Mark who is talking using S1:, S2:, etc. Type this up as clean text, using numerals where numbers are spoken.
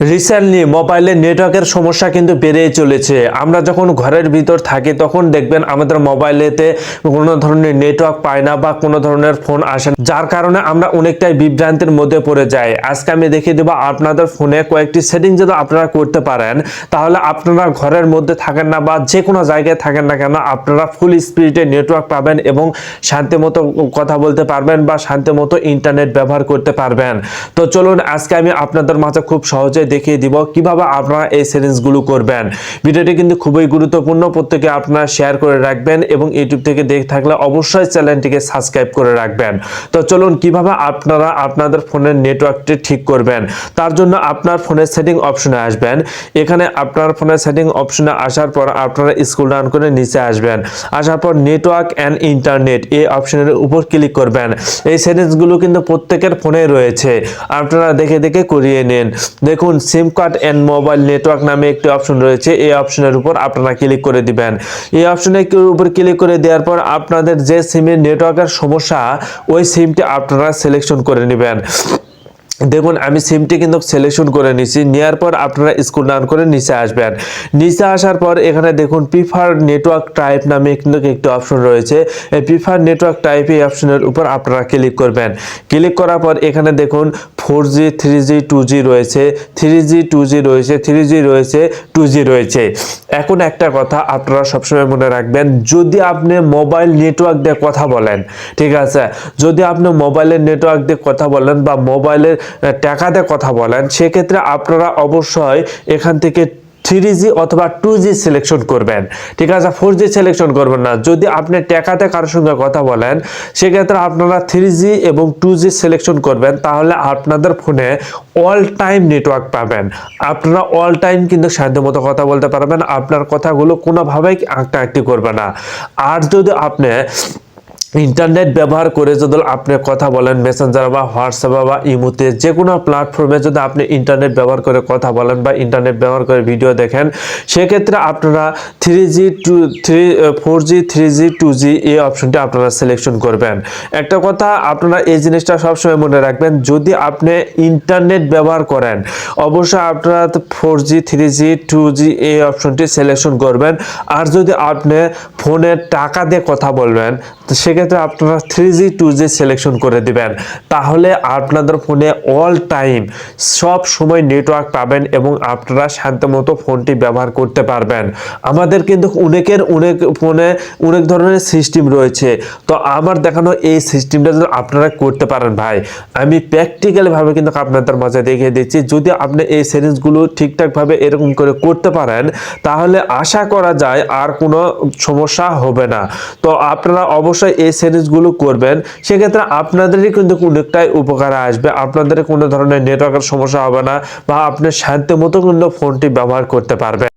S1: Recently মোবাইলে নেটওয়ার্কের সমস্যা কিন্তু বেড়েই চলেছে। আমরা যখন ঘরের ভিতর থাকি তখন দেখবেন আমাদের মোবাইলেতে কোনো ধরনের নেটওয়ার্ক পায় না বা কোনো ধরনের ফোন আসে না, যার কারণে আমরা অনেকটাই বিভ্রান্তির মধ্যে পড়ে যাই। আজকে আমি দেখিয়ে দেবো আপনাদের ফোনে কয়েকটি সেটিং যদি আপনারা করতে পারেন, তাহলে আপনারা ঘরের মধ্যে থাকেন না বা যে কোনো জায়গায় থাকেন না কেন, আপনারা ফুল স্পিডে নেটওয়ার্ক পাবেন এবং শান্তি মতো কথা বলতে পারবেন বা শান্তি মতো ইন্টারনেট ব্যবহার করতে পারবেন। তো চলুন আজকে আমি আপনাদের মাঝে খুব সহজে দেখিয়ে দিব কিভাবে আপনারা এই সেটিংসগুলো করবেন। ভিডিওটি কিন্তু খুবই গুরুত্বপূর্ণ, প্রত্যেকে আপনারা শেয়ার করে রাখবেন এবং ইউটিউব থেকে দেখে থাকলে অবশ্যই চ্যানেলটিকে সাবস্ক্রাইব করে রাখবেন। তো চলুন কিভাবে আপনারা আপনাদের ফোনের নেটওয়ার্কটি ঠিক করবেন। তার জন্য আপনার ফোনের সেটিং অপশনে আসবেন। এখানে আপনার ফোনের সেটিং অপশনে আসার পর আপনারা স্ক্রল ডাউন করে নিচে আসবেন। আসার পর নেটওয়ার্ক অ্যান্ড ইন্টারনেট এই অপশনের উপর ক্লিক করবেন। এই সেটিংসগুলো কিন্তু প্রত্যেকের ফোনে রয়েছে, আপনারা দেখে দেখে করিয়ে নিন। দেখুন SIM card and mobile network নামে একটি অপশন রয়েছে, এই অপশনের উপর আপনারা ক্লিক করে দিবেন। এই অপশনের উপর ক্লিক করে দেওয়ার পর আপনাদের যে সিমের নেটওয়ার্কের সমস্যা ওই সিমটি আপনারা সিলেকশন করে নেবেন। দেখুন আমি সিমটি কিন্তু সিলেকশন করে নিয়েছি। নেওয়ার পর আপনারা স্ক্রল ডাউন করে নিচে আসবেন। নিচে আসার পর এখানে দেখুন প্রিফার নেটওয়ার্ক টাইপ নামে কিন্তু একটি অপশন রয়েছে। এই প্রিফার নেটওয়ার্ক টাইপ এই অপশনের উপর আপনারা ক্লিক করবেন। ক্লিক করার পর এখানে দেখুন 4G 3G 2G রয়েছে, 3G 2G রয়েছে, 3G রয়েছে, 2G রয়েছে। এখন একটা কথা আপনারা সবসময় মনে রাখবেন, যদি আপনি মোবাইল নেটওয়ার্ক দিয়ে কথা বলেন, ঠিক আছে, যদি আপনি মোবাইলের নেটওয়ার্ক দিয়ে কথা বলেন বা মোবাইলের টাকাতে কথা বলেন, সেক্ষেত্রে আপনারা অবশ্যই এখান থেকে 3G অথবা 2G সিলেকশন করবেন, ঠিক আছে, 4G সিলেকশন করবেন না। যদি আপনি টাকাতে কারোর সঙ্গে কথা বলেন সেক্ষেত্রে আপনারা 3G এবং 2G সিলেকশন করবেন, তাহলে আপনাদের ফোনে অল টাইম নেটওয়ার্ক পাবেন। আপনারা অল টাইম কিন্তু শান্তিমতো কথা বলতে পারবেন, আপনার কথাগুলো কোনোভাবেই আঁকটাআঁকটি করবে না। আর যদি আপনি ইন্টারনেট ব্যবহার করে যদি আপনি কথা বলেন মেসেঞ্জার বা হোয়াটসঅ্যাপ বা ইমোতে যে কোনো প্ল্যাটফর্মে যদি আপনি ইন্টারনেট ব্যবহার করে কথা বলেন বা ইন্টারনেট ব্যবহার করে ভিডিও দেখেন, সেক্ষেত্রে আপনারা 4G 3G 2G এই অপশনটি আপনারা সিলেকশন করবেন। একটা কথা আপনারা এই জিনিসটা সবসময় মনে রাখবেন, যদি আপনি ইন্টারনেট ব্যবহার করেন অবশ্যই আপনারা 4G 3G 2G এই অপশনটি সিলেকশন করবেন। আর যদি আপনি ফোনে টাকা দিয়ে কথা বলবেন সেক্ষেত্রে আপনারা 3G 2G সিলেকশন করে দিবেন, তাহলে আপনাদের ফোনে অল টাইম সব সময় নেটওয়ার্ক পাবেন এবং আপনারা শান্তিমতো ফোনটি ব্যবহার করতে পারবেন। আমাদের কিন্তু অনেকের অনেক ফোনে অনেক ধরনের সিস্টেম রয়েছে, তো আমার দেখানো এই সিস্টেমটা যদি আপনারা করতে পারেন ভাই, আমি প্র্যাকটিক্যালি ভাবে কিন্তু আপনাদের মাঝে দেখিয়ে দিচ্ছি। যদি আপনি এই সেটিংসগুলো ঠিকঠাকভাবে এরকম করে করতে পারেন তাহলে আশা করা যায় আর কোনো সমস্যা হবে না। তো আপনারা অবশ্যই এই সেটিংসগুলো করবেন, সেক্ষেত্রে আপনাদেরই কিন্তু অনেকটাই উপকার আসবে। আপনাদের কোনো ধরনের নেটওয়ার্কের সমস্যা হবে না বা আপনি শান্তি মতো কিন্তু ফোনটি ব্যবহার করতে পারবেন।